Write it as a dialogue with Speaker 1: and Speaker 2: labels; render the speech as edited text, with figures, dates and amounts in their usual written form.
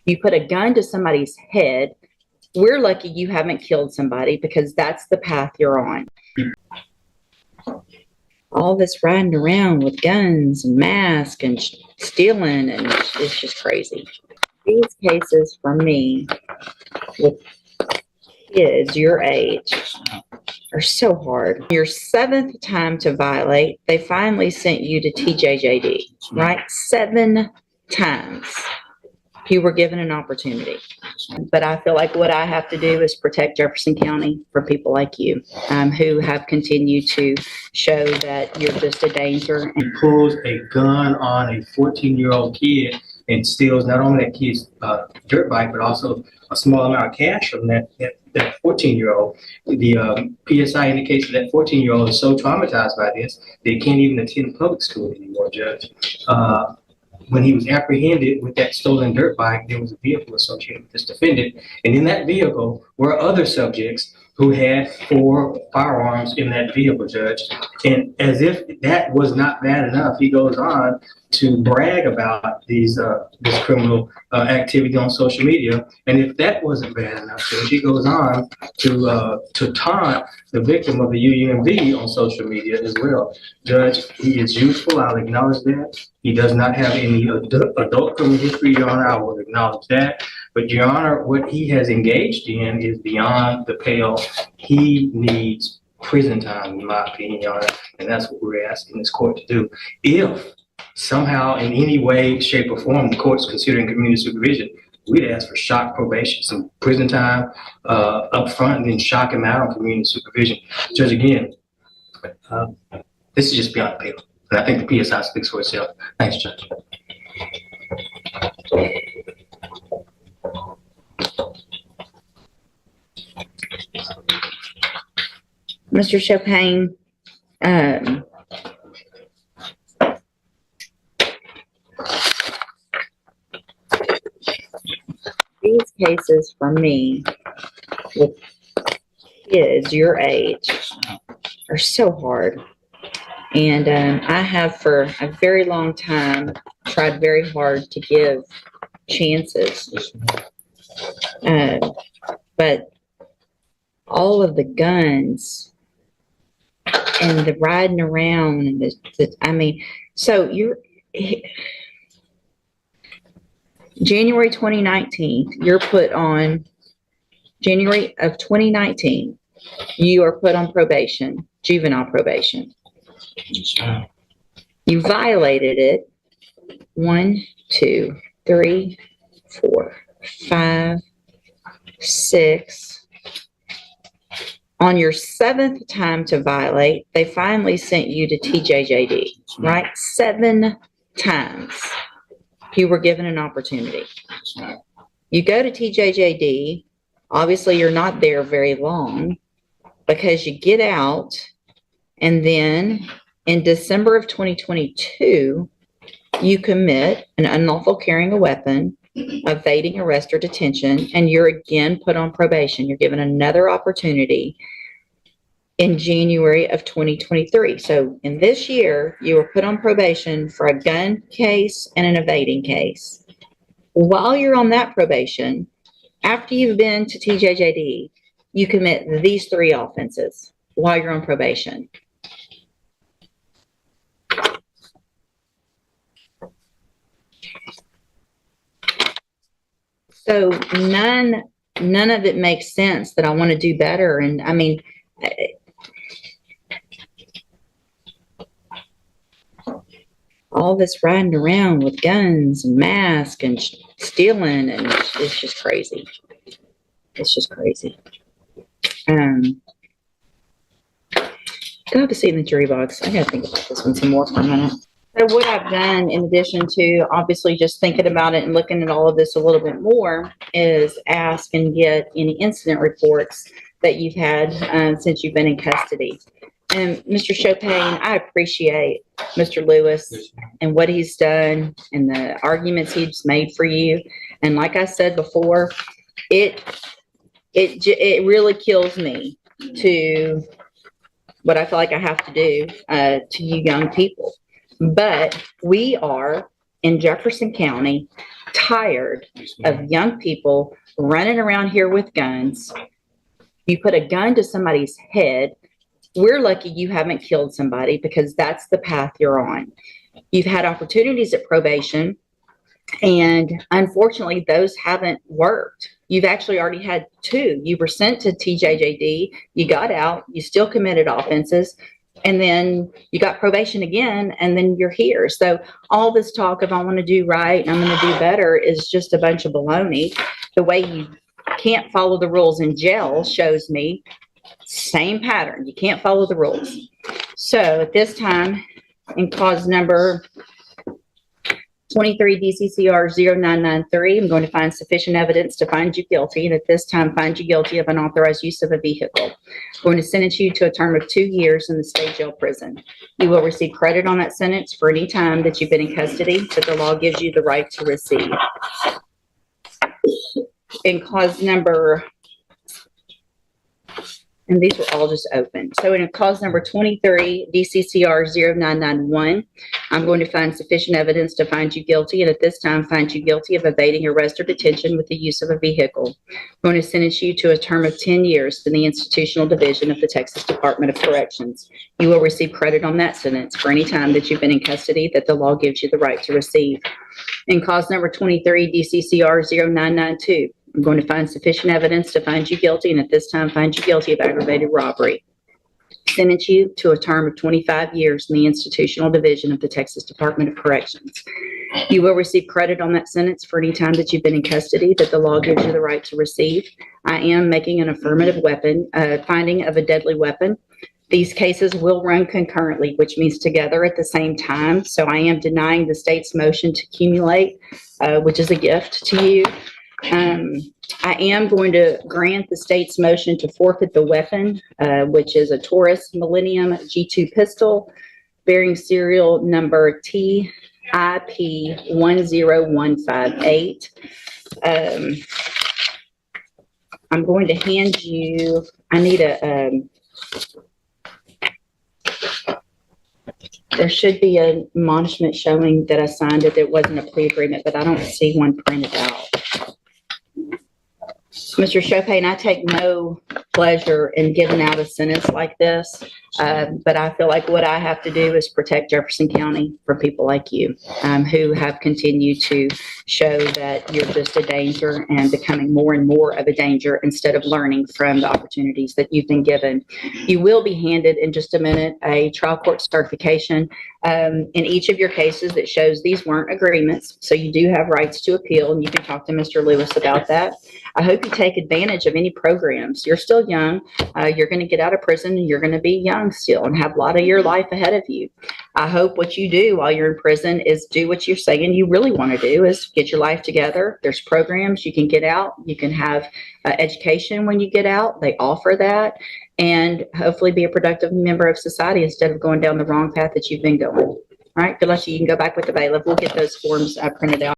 Speaker 1: You put a gun to somebody's head. We're lucky you haven't killed somebody because that's the path you're on. All this riding around with guns and masks and stealing, and it's just crazy. These cases for me with kids your age are so hard. Your 7th time to violate, they finally sent you to TJJD, right? 7 times you were given an opportunity. But I feel like what I have to do is protect Jefferson County for people like you, who have continued to show that you're just a danger.
Speaker 2: He pulls a gun on a 14-year-old kid and steals not only that kid's dirt bike, but also a small amount of cash from that 14-year-old. The PSI indicates that 14-year-old is so traumatized by this that he can't even attend public school anymore, Judge. When he was apprehended with that stolen dirt bike, there was a vehicle associated with this defendant. And in that vehicle were other subjects who had 4 firearms in that vehicle, Judge. And as if that was not bad enough, he goes on to brag about this criminal activity on social media. And if that wasn't bad enough, Judge, he goes on to taunt the victim of the UUMV on social media as well. Judge, he is youthful, I'll acknowledge that. He does not have any adult criminal history, Your Honor, I will acknowledge that. But Your Honor, what he has engaged in is beyond the pale. He needs prison time, in my opinion, Your Honor, and that's what we're asking this court to do. If somehow, in any way, shape, or form, the court's considering community supervision, we'd ask for shock probation, some prison time up front, and then shock him out on community supervision. Judge, again, this is just beyond the pale. And I think the PSI speaks for itself. Thanks, Judge.
Speaker 1: Mr. Chopin, these cases for me with kids your age are so hard. And I have for a very long time tried very hard to give chances. But all of the guns and the riding around and I mean, so January 2019, you're put on January of 2019, you are put on probation, juvenile probation. You violated it 1, 2, 3, 4, 5, 6. On your 7th time to violate, they finally sent you to TJJD, right? 7 times you were given an opportunity. You go to TJJD. Obviously, you're not there very long because you get out, and then in December of 2022, you commit an unlawful carrying a weapon, evading arrest or detention, and you're again put on probation. You're given another opportunity in January of 2023. So in this year, you were put on probation for a gun case and an evading case. While you're on that probation, after you've been to TJJD, you commit these 3 offenses while you're on probation. So none of it makes sense that I want to do better. And I mean, all this riding around with guns and masks and stealing, and it's just crazy. It's just crazy. Go have a seat in the jury box. I gotta think about this one some more for a minute. So what I've done, in addition to obviously just thinking about it and looking at all of this a little bit more, is ask and get any incident reports that you've had since you've been in custody. And Mr. Chopin, I appreciate Mr. Lewis and what he's done and the arguments he's made for you. And like I said before, it really kills me to what I feel like I have to do to you young people. But we are in Jefferson County tired of young people running around here with guns. You put a gun to somebody's head. We're lucky you haven't killed somebody because that's the path you're on. You've had opportunities at probation, and unfortunately, those haven't worked. You've actually already had 2. You were sent to TJJD, you got out, you still committed offenses, and then you got probation again, and then you're here. So all this talk of I want to do right and I'm going to do better is just a bunch of baloney. The way you can't follow the rules in jail shows me same pattern. You can't follow the rules. So at this time, in cause number 23 DCCR 0993, I'm going to find sufficient evidence to find you guilty, and at this time find you guilty of unauthorized use of a vehicle. I'm going to sentence you to a term of 2 years in the state jail prison. You will receive credit on that sentence for any time that you've been in custody that the law gives you the right to receive. In cause number, and these were all just open. So in cause number 23, DCCR 0991, I'm going to find sufficient evidence to find you guilty, and at this time find you guilty of evading arrest or detention with the use of a vehicle. I'm going to sentence you to a term of 10 years in the Institutional Division of the Texas Department of Corrections. You will receive credit on that sentence for any time that you've been in custody that the law gives you the right to receive. In cause number 23, DCCR 0992, I'm going to find sufficient evidence to find you guilty, and at this time find you guilty of aggravated robbery. Sentence you to a term of 25 years in the Institutional Division of the Texas Department of Corrections. You will receive credit on that sentence for any time that you've been in custody that the law gives you the right to receive. I am making an affirmative finding of a deadly weapon. These cases will run concurrently, which means together at the same time. So I am denying the state's motion to accumulate, which is a gift to you. I am going to grant the state's motion to forfeit the weapon, which is a Taurus Millennium G2 pistol bearing serial number TIP 10158. I'm going to hand you, I need there should be an admonishment showing that I signed it. It wasn't a plea agreement, but I don't see one printed out. Mr. Chopin, I take no pleasure in giving out a sentence like this, but I feel like what I have to do is protect Jefferson County for people like you, who have continued to show that you're just a danger and becoming more and more of a danger instead of learning from the opportunities that you've been given. You will be handed in just a minute a trial court certification in each of your cases that shows these weren't agreements, so you do have rights to appeal, and you can talk to Mr. Lewis about that. I hope you take advantage of any programs. You're still young. You're going to get out of prison, and you're going to be young still and have a lot of your life ahead of you. I hope what you do while you're in prison is do what you're saying you really want to do, is get your life together. There's programs you can get out. You can have education when you get out. They offer that. And hopefully be a productive member of society instead of going down the wrong path that you've been going. All right, good luck to you. You can go back with the bailiff. We'll get those forms printed out.